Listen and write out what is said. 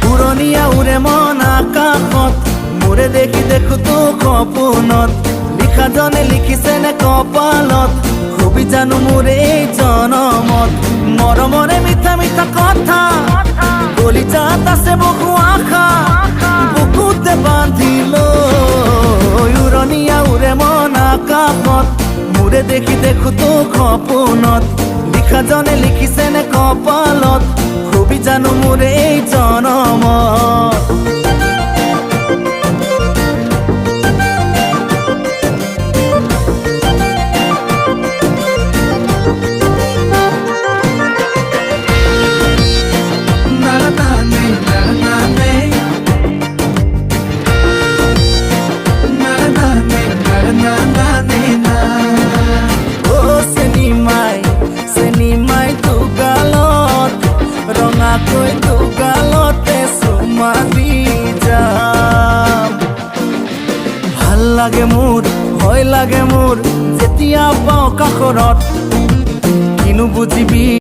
উৰণীয়া উৰে মন আকাশত মোৰে দেখি দেখো তো সপোনত লিখাজনে লিখিছে নে কপালত খুবি জানো মোৰ এই জনমত মৰমৰে মিঠা মিঠা কথা কলিজাত আছে বহু আশা বুকুতে বান্ধিল উৰণীয়া উৰে মন আকাশত মোৰে দেখি দেখো তো সপোনত লিখাজনে লিখিছে নে কপালত খুবি জানো মোৰ এই জনমত কৈ দুগালতে চুমা দি যাম ভাল লাগে মোৰ ভয় লাগে মোৰ যেতিয়া পাওঁ কাষৰত কিনো বুজিবি।